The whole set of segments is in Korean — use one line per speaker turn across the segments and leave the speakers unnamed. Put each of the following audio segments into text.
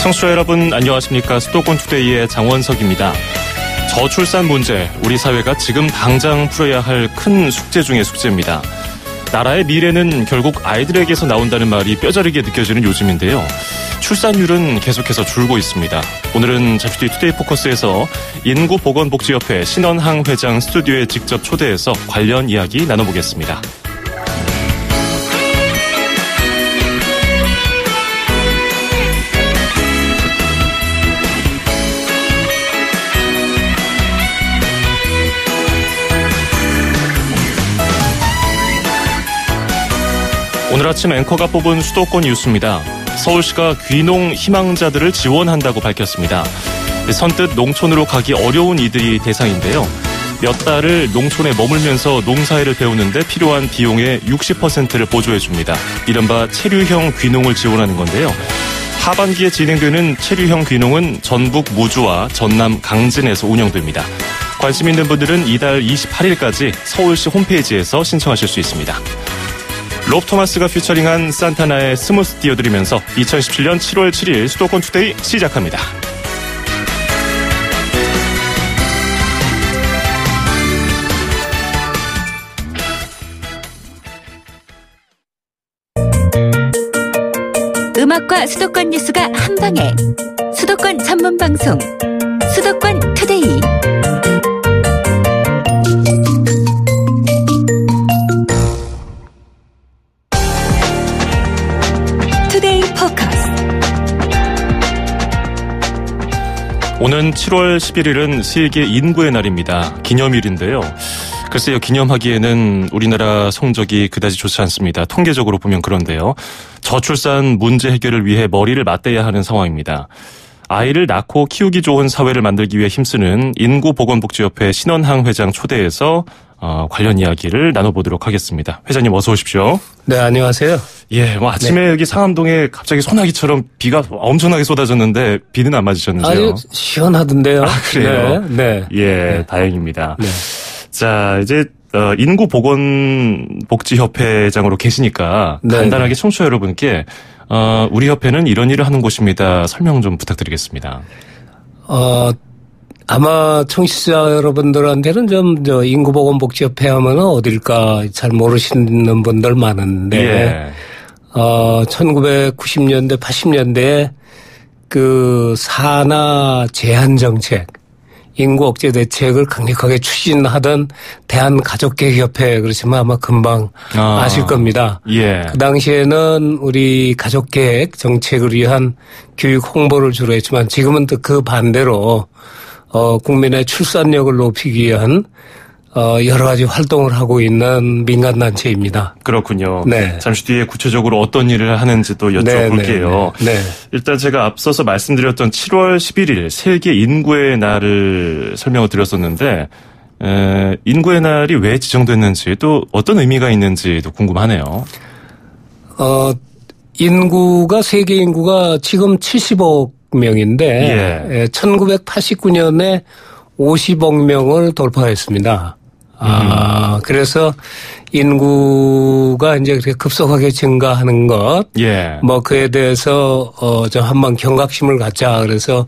청취자 여러분 안녕하십니까. 수도권 투데이의 장원석입니다. 저출산 문제, 우리 사회가 지금 당장 풀어야 할 큰 숙제 중의 숙제입니다. 나라의 미래는 결국 아이들에게서 나온다는 말이 뼈저리게 느껴지는 요즘인데요. 출산율은 계속해서 줄고 있습니다. 오늘은 잠시뒤 투데이 포커스에서 인구보건복지협회 신원항 회장 스튜디오에 직접 초대해서 관련 이야기 나눠보겠습니다. 오늘 아침 앵커가 뽑은 수도권 뉴스입니다. 서울시가 귀농 희망자들을 지원한다고 밝혔습니다. 선뜻 농촌으로 가기 어려운 이들이 대상인데요. 몇 달을 농촌에 머물면서 농사일을 배우는데 필요한 비용의 60%를 보조해줍니다. 이른바 체류형 귀농을 지원하는 건데요. 하반기에 진행되는 체류형 귀농은 전북 무주와 전남 강진에서 운영됩니다. 관심 있는 분들은 이달 28일까지 서울시 홈페이지에서 신청하실 수 있습니다. 롭 토마스가 피처링한 산타나의 스무스 띄워드리면서 2017년 7월 7일 수도권 투데이 시작합니다.
음악과 수도권 뉴스가 한방에 수도권 전문 방송 수도권 투데이.
오는 7월 11일은 세계 인구의 날입니다. 기념일인데요. 글쎄요, 기념하기에는 우리나라 성적이 그다지 좋지 않습니다. 통계적으로 보면 그런데요. 저출산 문제 해결을 위해 머리를 맞대야 하는 상황입니다. 아이를 낳고 키우기 좋은 사회를 만들기 위해 힘쓰는 인구보건복지협회 신원항 회장 초대해서 관련 이야기를 나눠보도록 하겠습니다. 회장님 어서 오십시오.
네, 안녕하세요.
예, 아침에 네. 여기 상암동에 갑자기 소나기처럼 비가 엄청나게 쏟아졌는데 비는 안 맞으셨는데요?
아니, 시원하던데요.
아, 그래요?
네.
예,
네.
다행입니다.
네.
자, 이제 인구보건복지협회장으로 계시니까
네.
간단하게 청취자 여러분께 우리 협회는 이런 일을 하는 곳입니다. 설명 좀 부탁드리겠습니다.
아마 청취자 여러분들한테는 인구보건복지협회 하면 어딜까 잘 모르시는 분들 많은데,
예.
1990년대, 80년대에 그 산하 제한 정책, 인구 억제 대책을 강력하게 추진하던 대한가족계획협회, 그러시면 아마 금방 아실 겁니다.
예.
그 당시에는 우리 가족계획 정책을 위한 교육 홍보를 주로 했지만 지금은 또 그 반대로 국민의 출산력을 높이기 위한 여러 가지 활동을 하고 있는 민간단체입니다.
그렇군요.
네.
잠시 뒤에 구체적으로 어떤 일을 하는지 또 여쭤볼게요.
네.
일단 제가 앞서서 말씀드렸던 7월 11일 세계 인구의 날을 설명을 드렸었는데 인구의 날이 왜 지정됐는지 또 어떤 의미가 있는지도 궁금하네요.
세계 인구가 지금 70억 명인데
예.
1989년에 50억 명을 돌파했습니다. 그래서 인구가 이제 그렇게 급속하게 증가하는 것,
예.
그에 대해서 한번 경각심을 갖자. 그래서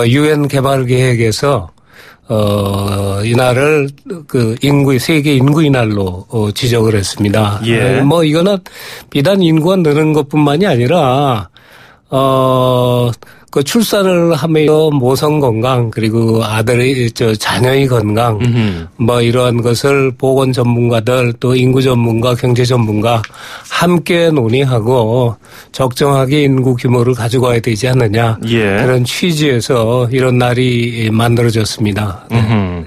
UN 개발 계획에서 이날을 세계 인구의 날로 지정을 했습니다.
예.
이거는 비단 인구가 느는 것뿐만이 아니라 출산을 하며 모성 건강, 그리고 자녀의 건강, 이러한 것을 보건 전문가들, 또 인구 전문가, 경제 전문가 함께 논의하고 적정하게 인구 규모를 가져가야 되지 않느냐.
예.
그런 취지에서 이런 날이 만들어졌습니다. 네.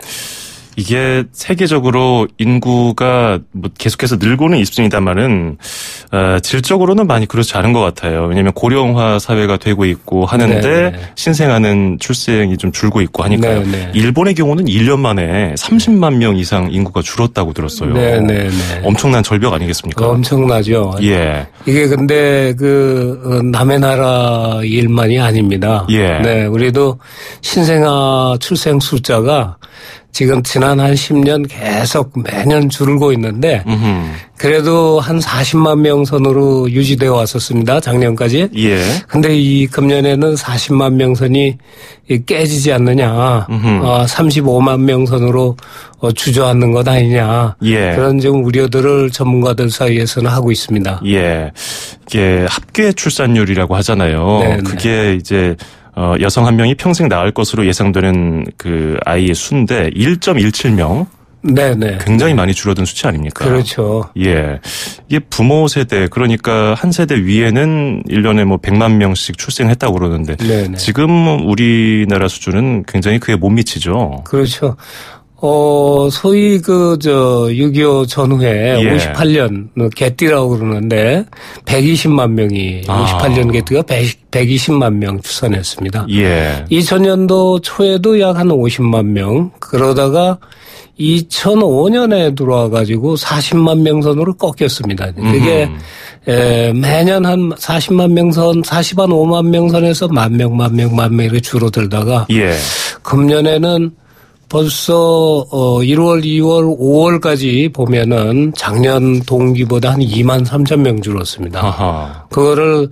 이게 세계적으로 인구가 계속해서 늘고는 있습니다만은 질적으로는 많이 그렇지 않은 것 같아요. 왜냐하면 고령화 사회가 되고 있고 하는데
네네.
신생아는 출생이 좀 줄고 있고 하니까요.
네네.
일본의 경우는 1년 만에 30만 명 이상 인구가 줄었다고 들었어요.
네네네.
엄청난 절벽 아니겠습니까?
엄청나죠.
예.
이게 근데 남의 나라 일만이 아닙니다.
예.
네, 우리도 신생아 출생 숫자가 지금 지난 한 10년 계속 매년 줄고 있는데 그래도 한 40만 명 선으로 유지되어 왔었습니다. 작년까지.
예.
근데 이 금년에는 40만 명 선이 깨지지 않느냐. 35만 명 선으로 주저앉는 것 아니냐.
예.
그런 좀 우려들을 전문가들 사이에서는 하고 있습니다.
예. 이게 합계 출산율이라고 하잖아요.
네네.
그게 이제 여성 한 명이 평생 낳을 것으로 예상되는 그 아이의 수인데 1.17명.
네네.
굉장히 많이 줄어든 수치 아닙니까?
그렇죠.
예. 이게 부모 세대, 그러니까 한 세대 위에는 1년에 뭐 100만 명씩 출생했다고 그러는데
네네.
지금 우리나라 수준은 굉장히 그에 못 미치죠.
그렇죠. 소위 6.25 전후에
예.
58년 개띠라고 그러는데 120만 명이 58년 개띠가 120만 명 출산했습니다.
예.
2000년도 초에도 약 한 50만 명 그러다가 2005년에 들어와 가지고 40만 명 선으로 꺾였습니다. 그게 매년 한 40만 명 선, 40만 5만 명 선에서 만 명 이렇게 줄어들다가
예.
금년에는 벌써 1월, 2월, 5월까지 보면은 작년 동기보다 한 2만 3천 명 줄었습니다.
아하.
그거를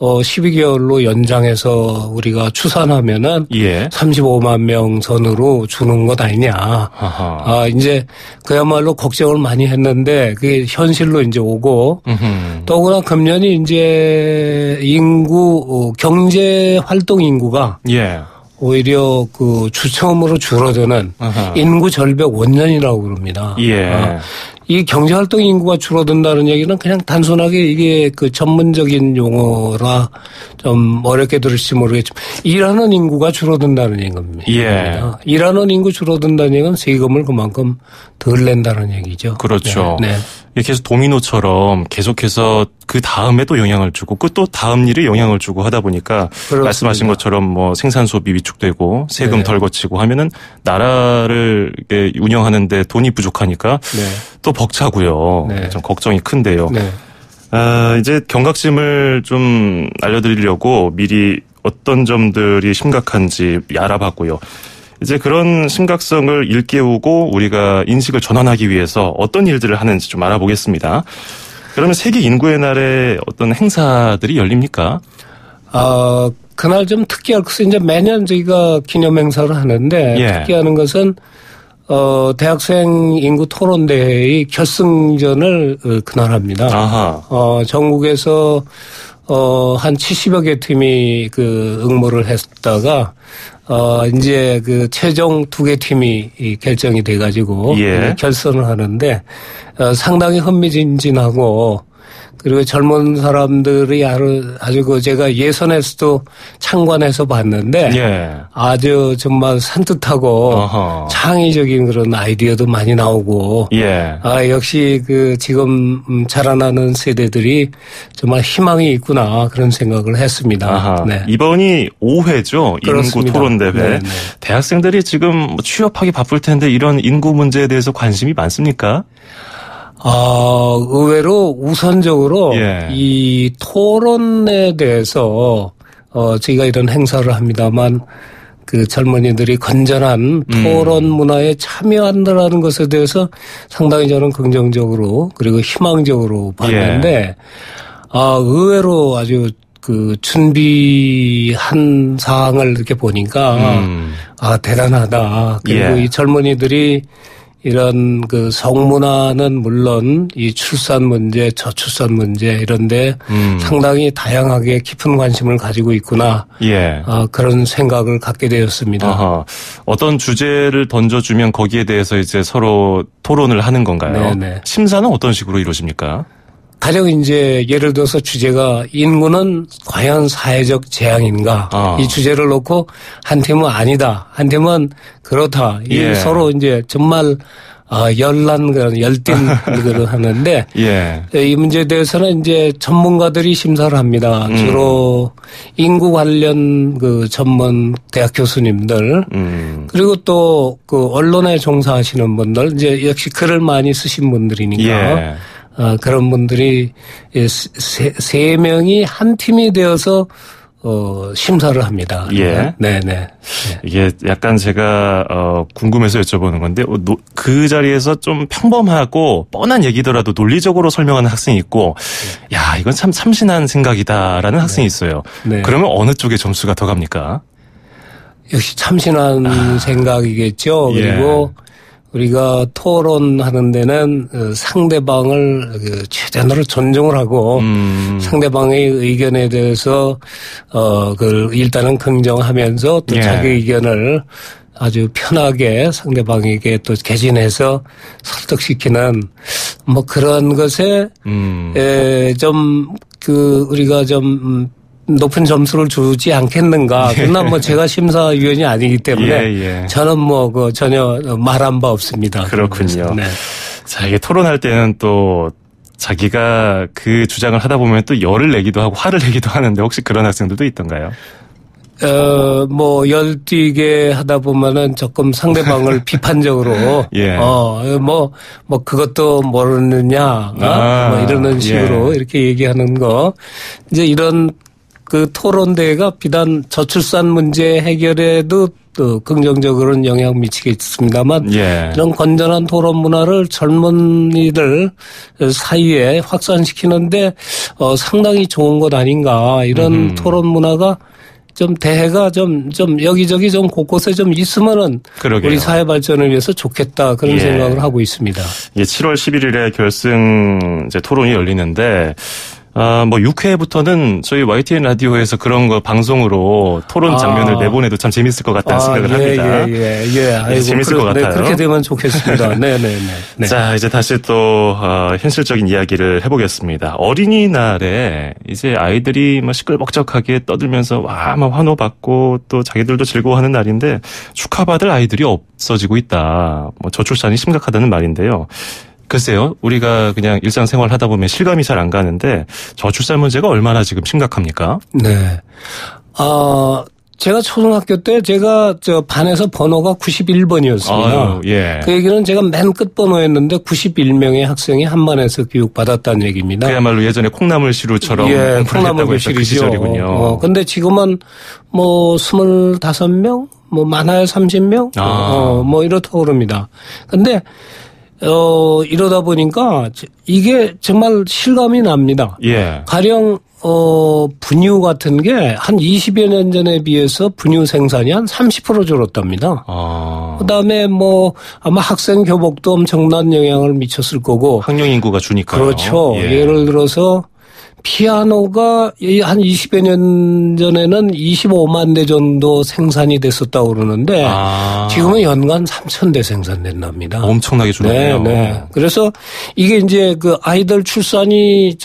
12개월로 연장해서 우리가 추산하면은
예.
35만 명 선으로 주는 것 아니냐.
아하.
이제 그야말로 걱정을 많이 했는데 그게 현실로 이제 오고 더구나 금년이 이제 인구 경제 활동 인구가
예.
오히려 그 주처음으로 줄어드는
아하.
인구 절벽 원년이라고 그럽니다.
예.
이 경제활동 인구가 줄어든다는 얘기는 그냥 단순하게 이게 그 전문적인 용어라 좀 어렵게 들을지 모르겠지만 일하는 인구가 줄어든다는 얘기입니다.
예.
일하는 인구 줄어든다는 얘기는 세금을 그만큼 덜 낸다는 얘기죠.
그렇죠.
네.
계속 도미노처럼 계속해서 그 다음에 또 영향을 주고 그 또 다음 일에 영향을 주고 하다 보니까
그렇습니다.
말씀하신 것처럼 뭐 생산 소비 위축되고 세금
네.
덜 거치고 하면은 나라를 운영하는데 돈이 부족하니까
네.
또 벅차고요.
네.
좀 걱정이 큰데요.
네.
이제 경각심을 좀 알려드리려고 미리 어떤 점들이 심각한지 알아봤고요. 이제 그런 심각성을 일깨우고 우리가 인식을 전환하기 위해서 어떤 일들을 하는지 좀 알아보겠습니다. 그러면 세계 인구의 날에 어떤 행사들이 열립니까?
그날 좀 특이할 것은 이제 매년 저희가 기념 행사를 하는데
예.
특이하는 것은 대학생 인구 토론대회의 결승전을 그날 합니다.
아하.
전국에서 한 70여 개 팀이 그 응모를 했다가 이제 그 최종 2개 팀이 결정이 돼 가지고
예.
결선을 하는데 상당히 흥미진진하고 그리고 젊은 사람들이 아주 그 제가 예선에서도 참관해서 봤는데
예.
아주 정말 산뜻하고
어허.
창의적인 그런 아이디어도 많이 나오고
예.
역시 그 지금 자라나는 세대들이 정말 희망이 있구나 그런 생각을 했습니다.
아하.
네.
이번이 5회죠.
그렇습니다.
인구 토론대회.
네네.
대학생들이 지금 취업하기 바쁠 텐데 이런 인구 문제에 대해서 관심이 많습니까?
의외로 우선적으로
예.
이 토론에 대해서 저희가 이런 행사를 합니다만 그 젊은이들이 건전한 토론 문화에 참여한다라는 것에 대해서 상당히 저는 긍정적으로 그리고 희망적으로 봤는데 의외로 아주 그 준비한 사항을 이렇게 보니까 대단하다. 그리고
예.
이 젊은이들이 이런 그 성문화는 물론 이 출산 문제, 저출산 문제 이런데 상당히 다양하게 깊은 관심을 가지고 있구나.
예.
그런 생각을 갖게 되었습니다.
아하. 어떤 주제를 던져주면 거기에 대해서 이제 서로 토론을 하는 건가요?
네네.
심사는 어떤 식으로 이루어집니까?
가령 이제 예를 들어서 주제가 인구는 과연 사회적 재앙인가 이 주제를 놓고 한 팀은 아니다, 한 팀은 그렇다.
예.
이 서로 이제 정말 열난 그런 열띤 그걸 하는데
예.
이 문제에 대해서는 이제 전문가들이 심사를 합니다. 주로 인구 관련 그 전문 대학 교수님들 그리고 또 그 언론에 종사하시는 분들 이제 역시 글을 많이 쓰신 분들이니까.
예.
그런 분들이 세 명이 한 팀이 되어서 심사를 합니다.
예.
네네. 네.
이게 약간 제가 궁금해서 여쭤보는 건데 그 자리에서 좀 평범하고 뻔한 얘기더라도 논리적으로 설명하는 학생이 있고, 야 이건 참 참신한 생각이다라는 학생이 있어요. 네. 그러면 어느 쪽에 점수가 더 갑니까?
역시 참신한 생각이겠죠. 그리고 우리가 토론하는 데는 상대방을 최대한으로 존중을 하고 상대방의 의견에 대해서 그걸 일단은 긍정하면서 또 자기 의견을 아주 편하게 상대방에게 또 개진해서 설득시키는 뭐 그런 것에 좀 우리가 좀 높은 점수를 주지 않겠는가. 그러나 뭐 제가 심사위원이 아니기 때문에 저는 뭐 전혀 말한 바 없습니다.
그렇군요.
네.
자, 이게 토론할 때는 또 자기가 그 주장을 하다 보면 또 열을 내기도 하고 화를 내기도 하는데 혹시 그런 학생들도 있던가요?
뭐 열띠게 하다 보면은 조금 상대방을 비판적으로 뭐 그것도 모르느냐 뭐 이러는 식으로 이렇게 얘기하는 거. 이제 이런 그 토론대회가 비단 저출산 문제 해결에도 또 긍정적으로는 영향을 미치겠습니다만 이런 건전한 토론 문화를 젊은이들 사이에 확산시키는데 상당히 좋은 것 아닌가. 이런 토론 문화가 좀 대회가 좀 여기저기 좀 곳곳에 좀 있으면은 그러게요. 우리 사회 발전을 위해서 좋겠다 그런 생각을 하고 있습니다.
7월 11일에 결승 이제 토론이 열리는데 뭐 6회부터는 저희 YTN 라디오에서 그런 거 방송으로 토론 장면을 내보내도 참 재밌을 것 같다는 생각을 합니다.
아이고,
재밌을 것 같아요.
그렇게 되면 좋겠습니다. 네.
자, 이제 다시 또 현실적인 이야기를 해보겠습니다. 어린이날에 이제 아이들이 뭐 시끌벅적하게 떠들면서 막 환호받고 또 자기들도 즐거워하는 날인데 축하받을 아이들이 없어지고 있다. 뭐 저출산이 심각하다는 말인데요. 글쎄요, 우리가 그냥 일상생활 하다 보면 실감이 잘 안 가는데 저출산 문제가 얼마나 지금 심각합니까?
네. 제가 초등학교 때 제가 반에서 번호가 91번이었습니다. 그 얘기는 제가 맨 끝 번호였는데 91명의 학생이 한 반에서 교육받았다는 얘기입니다.
그야말로 예전에 콩나물시루처럼
콩나물시루죠.
그 시절이군요.
근데 지금은 뭐 25명, 뭐 많아야 30명, 뭐 이렇다고 그럽니다. 근데 이러다 보니까 이게 정말 실감이 납니다. 가령 분유 같은 게 한 20여 년 전에 비해서 분유 생산이 한 30% 줄었답니다. 그다음에 뭐 아마 학생 교복도 엄청난 영향을 미쳤을 거고.
학령 인구가 주니까요.
그렇죠. 예를 들어서 피아노가 한 20여 년 전에는 25만 대 정도 생산이 됐었다고 그러는데 지금은 연간 3,000대 생산된답니다.
엄청나게 줄었네요.
네. 그래서 이게 이제 그 아이들 출산이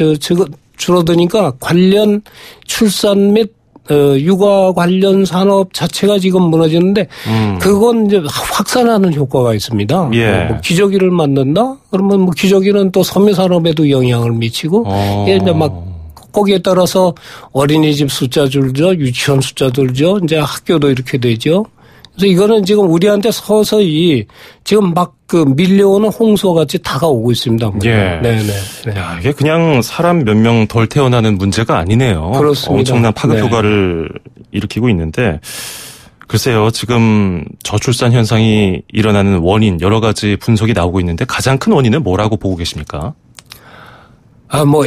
줄어드니까 관련 출산 및 육아 관련 산업 자체가 지금 무너지는데 그건 이제 확산하는 효과가 있습니다. 뭐 기저귀를 만든다? 그러면 뭐 기저귀는 또 섬유 산업에도 영향을 미치고 이제 막 거기에 따라서 어린이집 숫자 줄죠, 유치원 숫자 줄죠, 이제 학교도 이렇게 되죠. 그래서 이거는 지금 우리한테 서서히 지금 막 밀려오는 홍수와 같이 다가오고 있습니다.
네네. 야, 이게 그냥 사람 몇 명 덜 태어나는 문제가 아니네요.
그렇습니다.
엄청난 파급 효과를 일으키고 있는데, 글쎄요, 지금 저출산 현상이 일어나는 원인 여러 가지 분석이 나오고 있는데 가장 큰 원인은 뭐라고 보고 계십니까?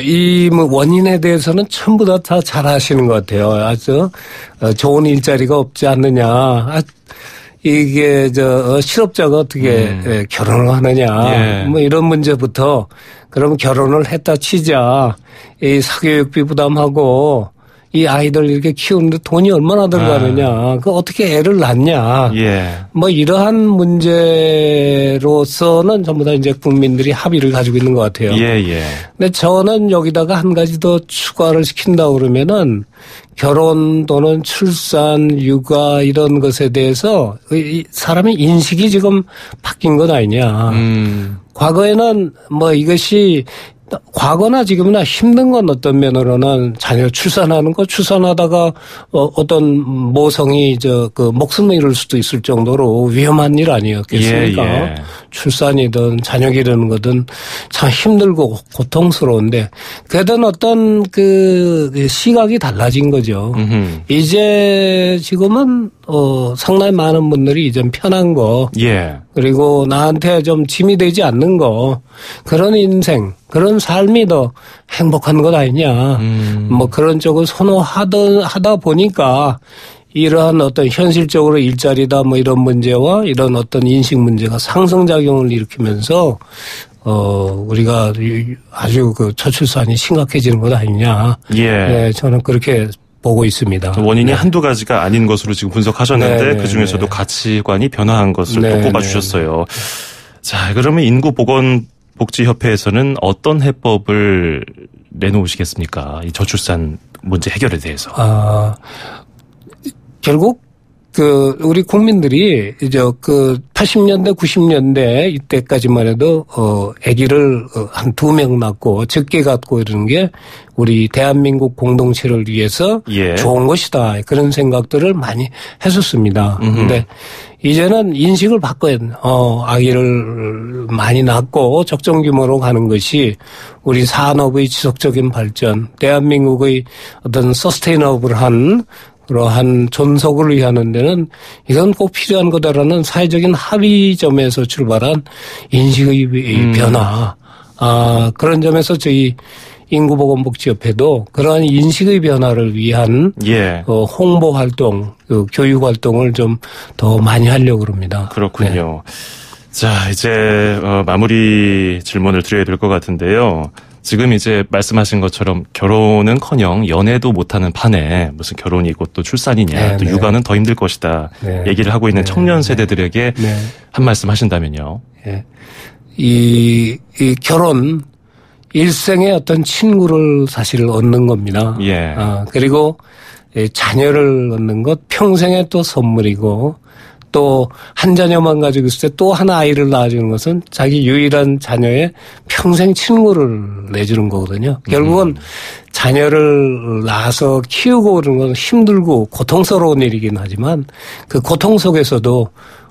이 원인에 대해서는 전부 다 잘 아시는 것 같아요. 아주 좋은 일자리가 없지 않느냐. 이게 실업자가 어떻게 결혼을 하느냐. 뭐 이런 문제부터 그럼 결혼을 했다 치자. 이 사교육비 부담하고 이 아이들 이렇게 키우는데 돈이 얼마나 들어가느냐. 그 어떻게 애를 낳냐. 뭐 이러한 문제로서는 전부 다 이제 국민들이 합의를 가지고 있는 것 같아요. 근데 저는 여기다가 한 가지 더 추가를 시킨다 그러면은 결혼 또는 출산, 육아 이런 것에 대해서 사람의 인식이 지금 바뀐 것 아니냐. 과거에는 뭐 이것이 과거나 지금이나 힘든 건 어떤 면으로는 자녀 출산하는 거 출산하다가 어떤 모성이 목숨을 잃을 수도 있을 정도로 위험한 일 아니었겠습니까? 예. 출산이든 자녀 기르는 거든 참 힘들고 고통스러운데 그래도 어떤 시각이 달라진 거죠. 이제 지금은 상당히 많은 분들이 이제 편한 거 예. 그리고 나한테 좀 짐이 되지 않는 거 그런 인생 그런 삶이 더 행복한 것 아니냐. 그런 쪽을 선호하다 보니까 이러한 어떤 현실적으로 일자리다 이런 문제와 이런 어떤 인식 문제가 상승작용을 일으키면서 우리가 아주 저출산이 심각해지는 것 아니냐. 예. 네, 저는 그렇게 보고 있습니다.
원인이
네.
한두 가지가 아닌 것으로 지금 분석하셨는데 그중에서도 가치관이 변화한 것을 또 꼽아주셨어요. 자, 그러면 인구보건복지협회에서는 어떤 해법을 내놓으시겠습니까? 이 저출산 문제 해결에 대해서.
결국 우리 국민들이 이제 80년대, 90년대 이때까지만 해도 아기를 한 2명 낳고 적게 갖고 이러는 게 우리 대한민국 공동체를 위해서 예. 좋은 것이다. 그런 생각들을 많이 했었습니다. 근데 이제는 인식을 바꿔야 돼요. 아기를 많이 낳고 적정 규모로 가는 것이 우리 산업의 지속적인 발전, 대한민국의 어떤 서스테이너블한 그러한 존속을 위하는 데는 이건 꼭 필요한 거다라는 사회적인 합의점에서 출발한 인식의 변화. 그런 점에서 저희 인구보건복지협회도 그러한 인식의 변화를 위한 예. 홍보 활동, 교육 활동을 좀 더 많이 하려고 합니다.
그렇군요. 네. 자, 이제 마무리 질문을 드려야 될 것 같은데요. 지금 이제 말씀하신 것처럼 결혼은커녕 연애도 못하는 판에 무슨 결혼이고 또 출산이냐 또 육아는 더 힘들 것이다 얘기를 하고 있는 청년 세대들에게 한 말씀 하신다면요.
이 결혼 일생의 어떤 친구를 사실 얻는 겁니다. 예. 그리고 자녀를 얻는 것 평생의 또 선물이고 또 한 자녀만 가지고 있을 때 또 하나 아이를 낳아주는 것은 자기 유일한 자녀의 평생 친구를 내주는 거거든요. 결국은 자녀를 낳아서 키우고 그러는 건 힘들고 고통스러운 일이긴 하지만 그 고통 속에서도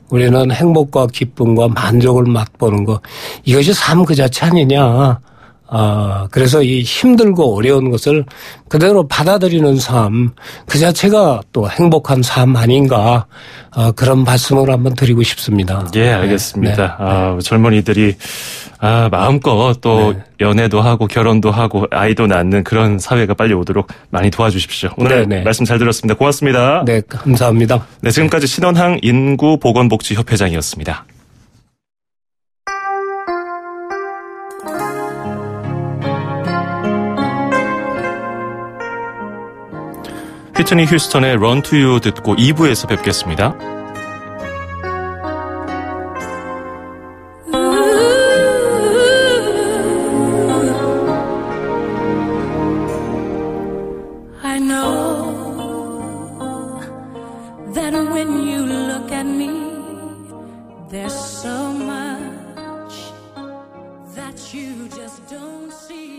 우리는 행복과 기쁨과 만족을 맛보는 거 이것이 삶 그 자체 아니냐. 그래서 이 힘들고 어려운 것을 그대로 받아들이는 삶, 그 자체가 또 행복한 삶 아닌가, 그런 말씀을 한번 드리고 싶습니다.
예, 알겠습니다. 네. 젊은이들이, 마음껏 또 연애도 하고 결혼도 하고 아이도 낳는 그런 사회가 빨리 오도록 많이 도와주십시오. 오늘 말씀 잘 들었습니다. 고맙습니다.
네, 감사합니다.
네, 지금까지 신원항 인구보건복지협회장이었습니다. 휘트니 휴스턴의 Run to You 듣고 2부에서 뵙겠습니다.
I know that when you look at me, there's so much that you just don't see.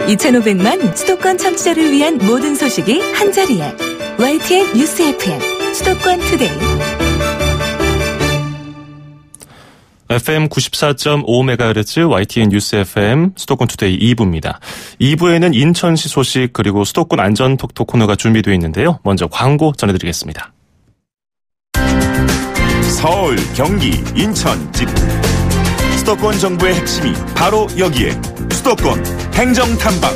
2,500만 수도권 청취자를 위한 모든 소식이 한자리에 YTN 뉴스 FM 수도권 투데이
FM 94.5MHz YTN 뉴스 FM 수도권 투데이 2부입니다. 2부에는 인천시 소식 그리고 수도권 안전 톡톡 코너가 준비되어 있는데요. 먼저 광고 전해드리겠습니다.
서울, 경기, 인천, 집 수도권 정부의 핵심이 바로 여기에 수도권 행정탐방.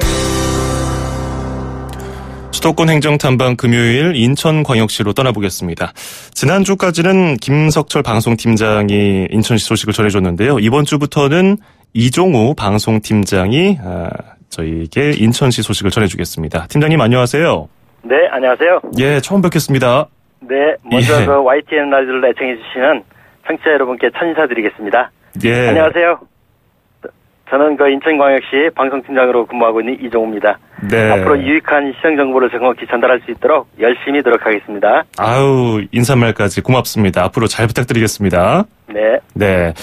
수도권 행정탐방 금요일 인천광역시로 떠나보겠습니다. 지난주까지는 김석철 방송팀장이 인천시 소식을 전해줬는데요. 이번 주부터는 이종우 방송팀장이 저희에게 인천시 소식을 전해주겠습니다. 팀장님 안녕하세요.
네, 안녕하세요.
예, 처음 뵙겠습니다.
네, 먼저 그 YTN 라디오를 애청해 주시는 청취자 여러분께 첫 인사드리겠습니다.
예.
안녕하세요. 저는 인천광역시 방송팀장으로 근무하고 있는 이종우입니다.
네.
앞으로 유익한 시정 정보를 정확히 전달할 수 있도록 열심히 노력하겠습니다.
아유, 인사말까지 고맙습니다. 앞으로 잘 부탁드리겠습니다.
네.
네.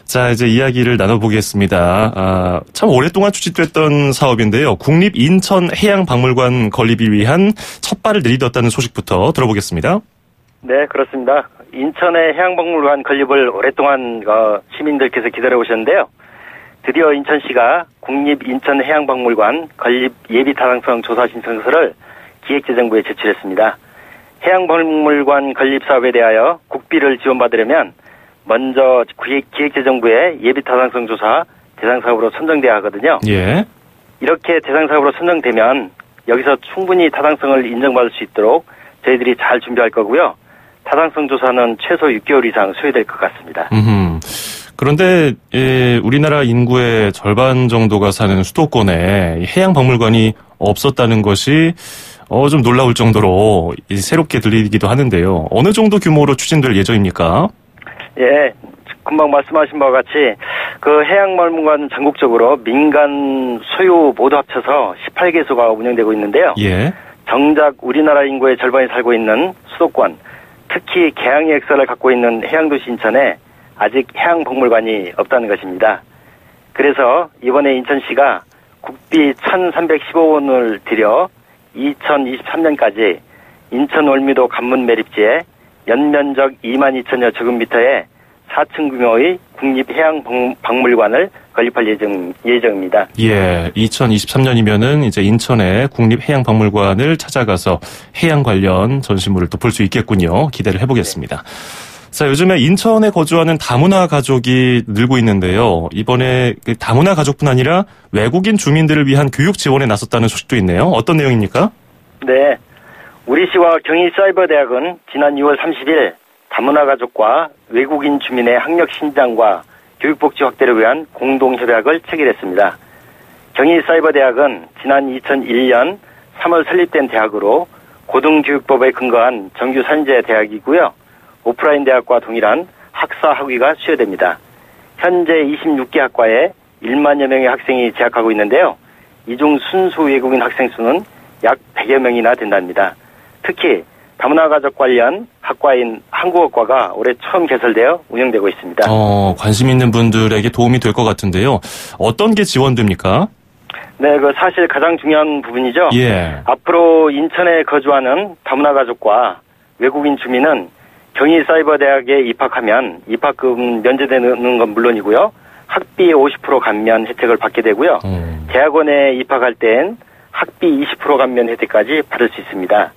자, 이제 이야기를 나눠보겠습니다. 참 오랫동안 추진됐던 사업인데요. 국립인천해양박물관 건립을 위한 첫 발을 내딛었다는 소식부터 들어보겠습니다.
네, 그렇습니다. 인천의 해양박물관 건립을 오랫동안 시민들께서 기다려오셨는데요. 드디어 인천시가 국립인천해양박물관 건립 예비타당성 조사 신청서를 기획재정부에 제출했습니다. 해양박물관 건립 사업에 대하여 국비를 지원받으려면 먼저 기획재정부의 예비타당성 조사 대상사업으로 선정돼야 하거든요.
예.
이렇게 대상사업으로 선정되면 여기서 충분히 타당성을 인정받을 수 있도록 저희들이 잘 준비할 거고요. 타당성 조사는 최소 6개월 이상 소요될 것 같습니다.
그런데 우리나라 인구의 절반 정도가 사는 수도권에 해양박물관이 없었다는 것이 좀 놀라울 정도로 새롭게 들리기도 하는데요. 어느 정도 규모로 추진될 예정입니까?
예, 금방 말씀하신 바와 같이 해양박물관 전국적으로 민간 소유 모두 합쳐서 18개소가 운영되고 있는데요.
예.
정작 우리나라 인구의 절반이 살고 있는 수도권, 특히 개항의 역사를 갖고 있는 해양도시 인천에 아직 해양박물관이 없다는 것입니다. 그래서 이번에 인천시가 국비 1,315원을 들여 2023년까지 인천 월미도 관문 매립지에 연면적 22,000여 제곱미터의 4층 규모의 국립해양박물관을 건립할 예정입니다.
예, 2023년이면은 이제 인천의 국립해양박물관을 찾아가서 해양 관련 전시물을 또 볼 수 있겠군요. 기대를 해보겠습니다. 자, 요즘에 인천에 거주하는 다문화 가족이 늘고 있는데요. 이번에 다문화 가족뿐 아니라 외국인 주민들을 위한 교육 지원에 나섰다는 소식도 있네요. 어떤 내용입니까?
네. 우리 시와 경희사이버대학은 지난 6월 30일 다문화 가족과 외국인 주민의 학력 신장과 교육복지 확대를 위한 공동협약을 체결했습니다. 경희사이버대학은 지난 2001년 3월 설립된 대학으로 고등교육법에 근거한 정규 산재 대학이고요. 오프라인 대학과 동일한 학사 학위가 수여됩니다. 현재 26개 학과에 1만여 명의 학생이 재학하고 있는데요. 이 중 순수 외국인 학생 수는 약 100여 명이나 된답니다. 특히 다문화 가족 관련 학과인 한국어과가 올해 처음 개설되어 운영되고 있습니다.
관심 있는 분들에게 도움이 될 것 같은데요. 어떤 게 지원됩니까?
네, 사실 가장 중요한 부분이죠.
예.
앞으로 인천에 거주하는 다문화 가족과 외국인 주민은 경희사이버대학에 입학하면 입학금 면제되는 건 물론이고요. 학비 50% 감면 혜택을 받게 되고요. 대학원에 입학할 땐 학비 20% 감면 혜택까지 받을 수 있습니다.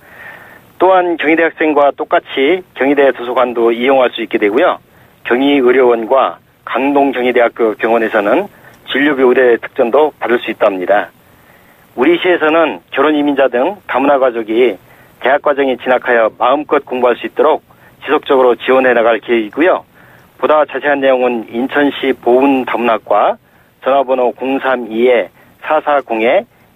또한 경희대 학생과 똑같이 경희대 도서관도 이용할 수 있게 되고요. 경희의료원과 강동경희대학교 병원에서는 진료비 우대 특전도 받을 수 있답니다. 우리 시에서는 결혼 이민자 등 다문화 가족이 대학 과정에 진학하여 마음껏 공부할 수 있도록 지속적으로 지원해 나갈 계획이고요. 보다 자세한 내용은 인천시 보훈다문학과 전화번호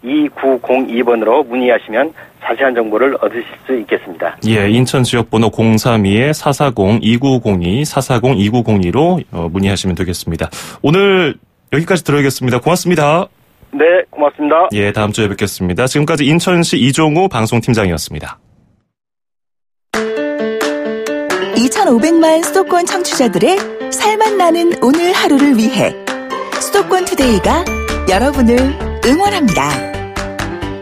032-440-2902번으로 문의하시면 자세한 정보를 얻으실 수 있겠습니다.
예, 인천 지역번호 032-440-2902, 440-2902로 문의하시면 되겠습니다. 오늘 여기까지 들어야겠습니다. 고맙습니다.
네, 고맙습니다.
예, 다음 주에 뵙겠습니다. 지금까지 인천시 이종우 방송팀장이었습니다.
2,500만 수도권 청취자들의 살맛 나는 오늘 하루를 위해 수도권 투데이가 여러분을 응원합니다.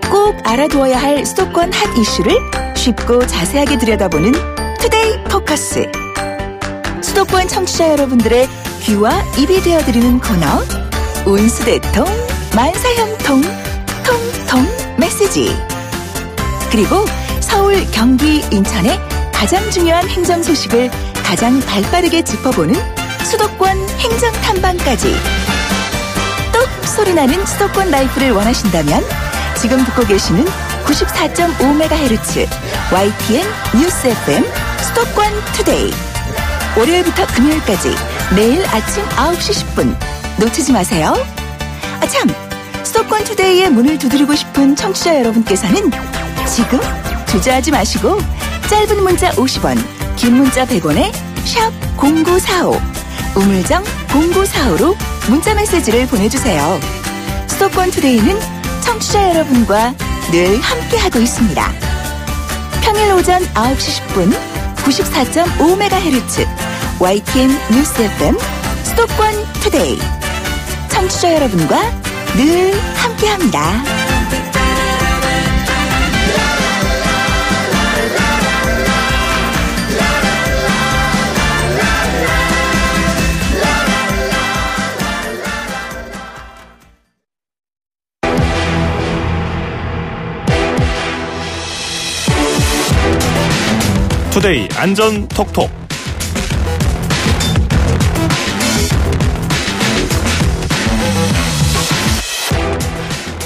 꼭 알아두어야 할 수도권 핫 이슈를 쉽고 자세하게 들여다보는 투데이 포커스. 수도권 청취자 여러분들의 귀와 입이 되어드리는 코너 운수대통 만사형통 통통 메시지. 그리고 서울, 경기, 인천의 가장 중요한 행정 소식을 가장 발빠르게 짚어보는 수도권 행정 탐방까지. 똑 소리나는 수도권 라이프를 원하신다면 지금 듣고 계시는 94.5MHz YTN 뉴스 FM 수도권 투데이. 월요일부터 금요일까지 매일 아침 9시 10분 놓치지 마세요. 참, 수도권 투데이의 문을 두드리고 싶은 청취자 여러분께서는 지금 주저하지 마시고 짧은 문자 50원, 긴 문자 100원에 샵 0945, 우물정 0945로 문자메시지를 보내주세요. 수도권 투데이는 청취자 여러분과 늘 함께하고 있습니다. 평일 오전 9시 10분 94.5MHz YTN 뉴스 FM 수도권 투데이. 청취자 여러분과 늘 함께합니다.
투데이 안전 톡톡.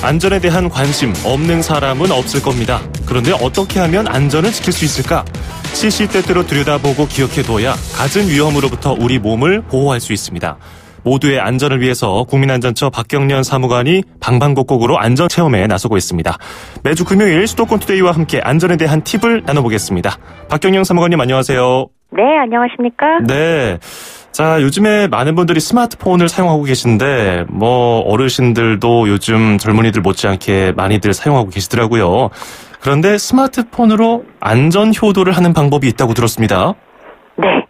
안전에 대한 관심 없는 사람은 없을 겁니다. 그런데 어떻게 하면 안전을 지킬 수 있을까? 시시때때로 들여다보고 기억해둬야 갖은 위험으로부터 우리 몸을 보호할 수 있습니다. 모두의 안전을 위해서 국민안전처 박경련 사무관이 방방곡곡으로 안전체험에 나서고 있습니다. 매주 금요일 수도권 투데이와 함께 안전에 대한 팁을 나눠보겠습니다. 박경련 사무관님 안녕하세요.
네, 안녕하십니까?
네. 자, 요즘에 많은 분들이 스마트폰을 사용하고 계신데 어르신들도 요즘 젊은이들 못지않게 많이들 사용하고 계시더라고요. 그런데 스마트폰으로 안전 효도를 하는 방법이 있다고 들었습니다.
네.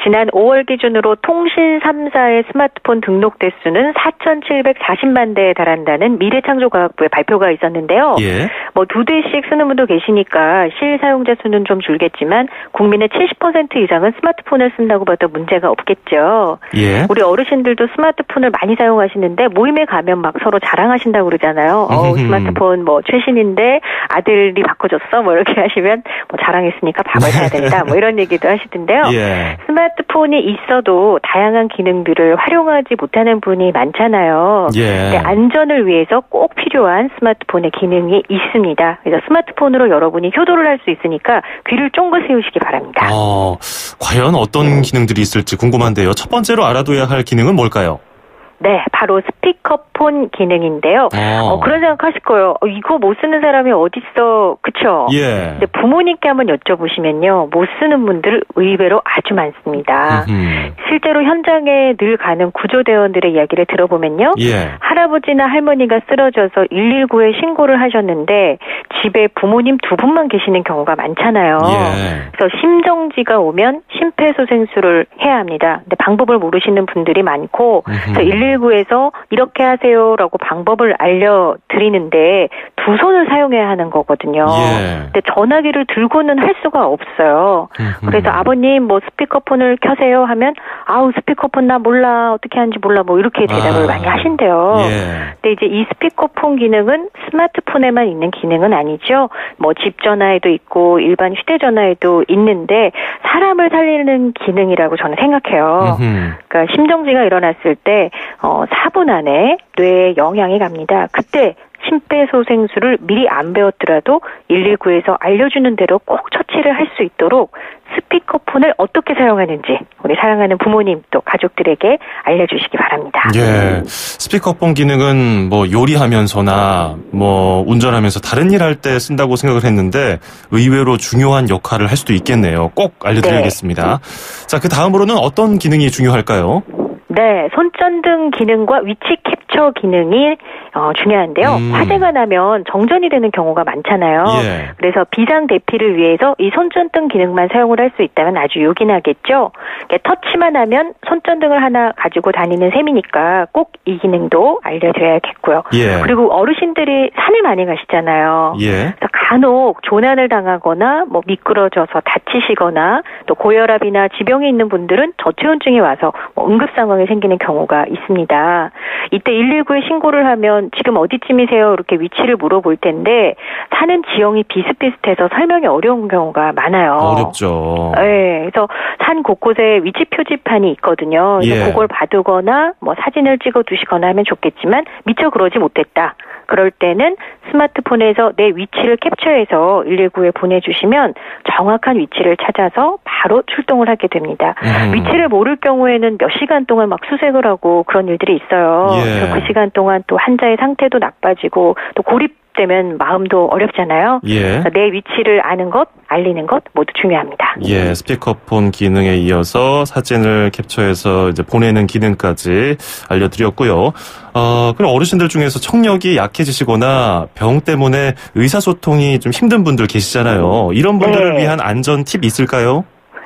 지난 5월 기준으로 통신 3사의 스마트폰 등록 대수는 4,740만 대에 달한다는 미래창조과학부의 발표가 있었는데요.
예.
2대씩 쓰는 분도 계시니까 실사용자 수는 좀 줄겠지만 국민의 70% 이상은 스마트폰을 쓴다고 봐도 문제가 없겠죠.
예.
우리 어르신들도 스마트폰을 많이 사용하시는데 모임에 가면 막 서로 자랑하신다고 그러잖아요. 스마트폰 최신인데 아들이 바꿔줬어 이렇게 하시면 자랑했으니까 밥을 사야 된다 이런 얘기도 하시던데요.
예.
스마트폰이 있어도 다양한 기능들을 활용하지 못하는 분이 많잖아요.
예.
안전을 위해서 꼭 필요한 스마트폰의 기능이 있습니다. 그래서 스마트폰으로 여러분이 효도를 할 수 있으니까 귀를 쫑긋 세우시기 바랍니다.
과연 어떤 기능들이 있을지 궁금한데요. 첫 번째로 알아둬야 할 기능은 뭘까요?
네, 바로 스피커폰 기능인데요. 그런 생각하실 거예요. 이거 못 쓰는 사람이 어딨어, 그쵸?
예.
근데 부모님께 한번 여쭤보시면요, 못 쓰는 분들 의외로 아주 많습니다. 실제로 현장에 늘 가는 구조대원들의 이야기를 들어보면요,
예.
할아버지나 할머니가 쓰러져서 119에 신고를 하셨는데 집에 부모님 2분만 계시는 경우가 많잖아요.
예.
그래서 심정지가 오면 심폐소생술을 해야 합니다. 근데 방법을 모르시는 분들이 많고, 그래서 119에서 이렇게 하세요라고 방법을 알려드리는데 두 손을 사용해야 하는 거거든요.
예.
근데 전화기를 들고는 할 수가 없어요. 그래서 아버님 스피커폰을 켜세요 하면 스피커폰 나 몰라 어떻게 하는지 몰라 이렇게 대답을 많이 하신대요.
예.
근데 이제 이 스피커폰 기능은 스마트폰에만 있는 기능은 아니죠. 집 전화에도 있고 일반 휴대전화에도 있는데 사람을 살리는 기능이라고 저는 생각해요. 그러니까 심정지가 일어났을 때 4분 안에 뇌에 영향이 갑니다. 그때 심폐소생술을 미리 안 배웠더라도 119에서 알려주는 대로 꼭 처치를 할 수 있도록 스피커폰을 어떻게 사용하는지 우리 사랑하는 부모님 또 가족들에게 알려주시기 바랍니다.
예, 스피커폰 기능은 요리하면서나 운전하면서 다른 일 할 때 쓴다고 생각을 했는데 의외로 중요한 역할을 할 수도 있겠네요. 꼭 알려드려야겠습니다. 네. 자, 그 다음으로는 어떤 기능이 중요할까요?
네, 손전등 기능과 위치 캡처 기능이 중요한데요. 화재가 나면 정전이 되는 경우가 많잖아요.
예.
그래서 비상 대피를 위해서 이 손전등 기능만 사용을 할 수 있다면 아주 요긴하겠죠. 터치만 하면 손전등을 하나 가지고 다니는 셈이니까 꼭 이 기능도 알려드려야겠고요.
예.
그리고 어르신들이 산을 많이 가시잖아요.
예.
그래서 간혹 조난을 당하거나 미끄러져서 다치시거나 또 고혈압이나 지병이 있는 분들은 저체온증이 와서 응급 상황이 생기는 경우가 있습니다. 이때 119에 신고를 하면 지금 어디쯤이세요? 이렇게 위치를 물어볼 텐데 사는 지형이 비슷비슷해서 설명이 어려운 경우가 많아요.
어렵죠.
네, 그래서 산 곳곳에 위치 표지판이 있거든요. 그래서 그걸 봐두거나 사진을 찍어 두시거나 하면 좋겠지만 미처 그러지 못했다. 그럴 때는 스마트폰에서 내 위치를 캡처해서 119에 보내주시면 정확한 위치를 찾아서 바로 출동을 하게 됩니다. 위치를 모를 경우에는 몇 시간 동안 수색을 하고 그런 일들이 있어요.
예.
그래서 그 시간 동안 또 환자의 상태도 나빠지고 또 고립 고립되면 마음도 어렵잖아요.
예.
내 위치를 아는 것, 알리는 것 모두 중요합니다.
예, 스피커폰 기능에 이어서 사진을 캡처해서 이제 보내는 기능까지 알려드렸고요. 그럼 어르신들 중에서 청력이 약해지시거나 병 때문에 의사소통이 좀 힘든 분들 계시잖아요. 이런 분들을
네.
위한 안전 팁 있을까요?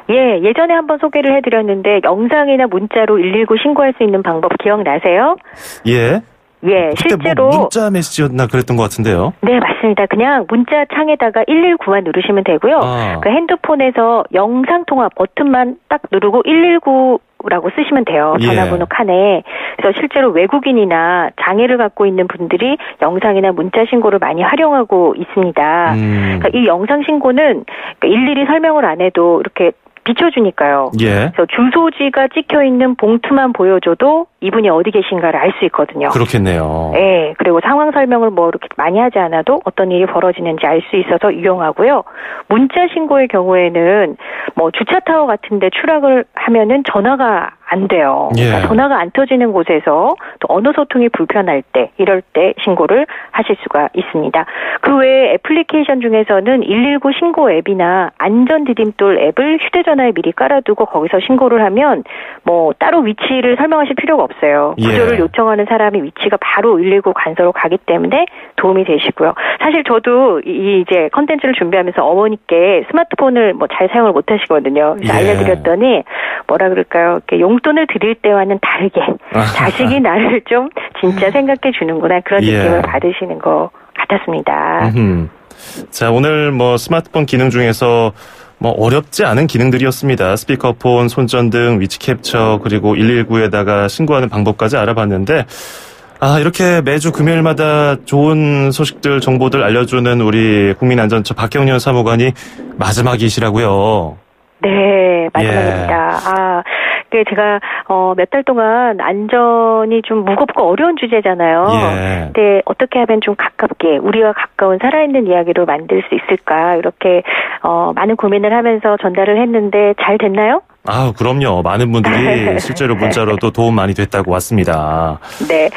예, 예전에 한번 소개를 해드렸는데 영상이나 문자로 119 신고할 수 있는 방법 기억나세요?
예.
예,
그때
실제로
뭐 문자 메시지였나 그랬던 것 같은데요.
네, 맞습니다. 그냥 문자 창에다가 119만 누르시면 되고요. 그 핸드폰에서 영상 통화 버튼만 딱 누르고 119라고 쓰시면 돼요. 전화번호 칸에. 그래서 실제로 외국인이나 장애를 갖고 있는 분들이 영상이나 문자 신고를 많이 활용하고 있습니다. 그러니까 이 영상 신고는 일일이 설명을 안 해도 이렇게 비춰주니까요.
예.
그래서 주소지가 찍혀 있는 봉투만 보여줘도 이분이 어디 계신가를 알 수 있거든요.
그렇겠네요.
네, 그리고 상황 설명을 뭐 이렇게 많이 하지 않아도 어떤 일이 벌어지는지 알 수 있어서 유용하고요. 문자 신고의 경우에는 뭐 주차 타워 같은데 추락을 하면은 전화가 안 돼요.
예.
그러니까 전화가 안 터지는 곳에서 또 언어 소통이 불편할 때 이럴 때 신고를 하실 수가 있습니다. 그 외에 애플리케이션 중에서는 119 신고 앱이나 안전 디딤돌 앱을 휴대전화에 미리 깔아두고 거기서 신고를 하면 뭐 따로 위치를 설명하실 필요가 없어요. 구조를 요청하는 사람이 위치가 바로 119 관서로 가기 때문에 도움이 되시고요. 사실 저도 이제 컨텐츠를 준비하면서 어머니께 스마트폰을 뭐 잘 사용을 못 하시거든요. 그래서 알려드렸더니 뭐라 그럴까요? 이렇게 용돈을 드릴 때와는 다르게 자식이 나를 좀 진짜 생각해 주는구나 그런 느낌을 받으시는 것 같았습니다.
자, 오늘 뭐 스마트폰 기능 중에서 뭐 어렵지 않은 기능들이었습니다. 스피커폰, 손전등, 위치 캡처, 그리고 119에다가 신고하는 방법까지 알아봤는데 이렇게 매주 금요일마다 좋은 소식들, 정보들 알려주는 우리 국민안전처 박경련 사무관이 마지막이시라고요.
네, 마지막입니다. 제가 몇 달 동안 안전이 좀 무겁고 어려운 주제잖아요. 근데 어떻게 하면 좀 가깝게 우리와 가까운 살아있는 이야기로 만들 수 있을까 이렇게 많은 고민을 하면서 전달을 했는데 잘 됐나요?
그럼요. 많은 분들이 실제로 문자로도 도움 많이 됐다고 왔습니다.
네.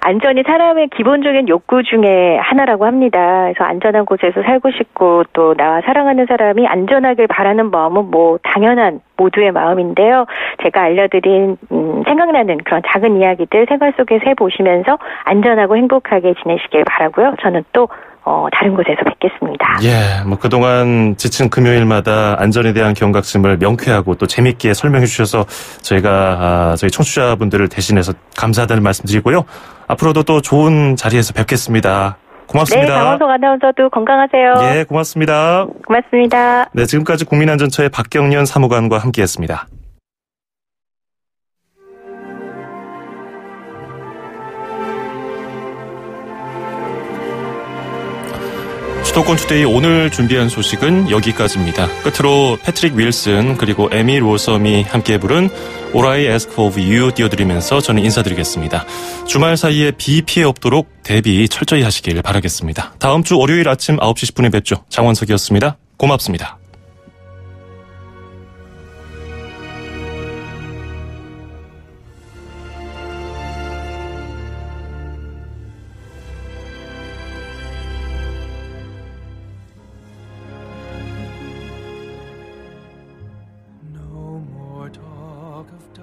안전이 사람의 기본적인 욕구 중에 하나라고 합니다. 그래서 안전한 곳에서 살고 싶고 또 나와 사랑하는 사람이 안전하길 바라는 마음은 뭐 당연한 모두의 마음인데요. 제가 알려드린 생각나는 그런 작은 이야기들 생활 속에서 해보시면서 안전하고 행복하게 지내시길 바라고요. 저는 또 다른 곳에서 뵙겠습니다.
뭐 그동안 지친 금요일마다 안전에 대한 경각심을 명쾌하고 또 재밌게 설명해 주셔서 저희가 저희 청취자분들을 대신해서 감사하다는 말씀 드리고요. 앞으로도 또 좋은 자리에서 뵙겠습니다. 고맙습니다.
네, 강원석 아나운서도 건강하세요.
예, 고맙습니다.
고맙습니다.
네, 지금까지 국민안전처의 박경련 사무관과 함께했습니다. 수도권 투데이 오늘 준비한 소식은 여기까지입니다. 끝으로 패트릭 윌슨 그리고 에미 로섬이 함께 부른 All I Ask of You 띄워드리면서 저는 인사드리겠습니다. 주말 사이에 비 피해 없도록 대비 철저히 하시길 바라겠습니다. 다음 주 월요일 아침 9시 10분에 뵙죠. 장원석이었습니다. 고맙습니다.
No more talk of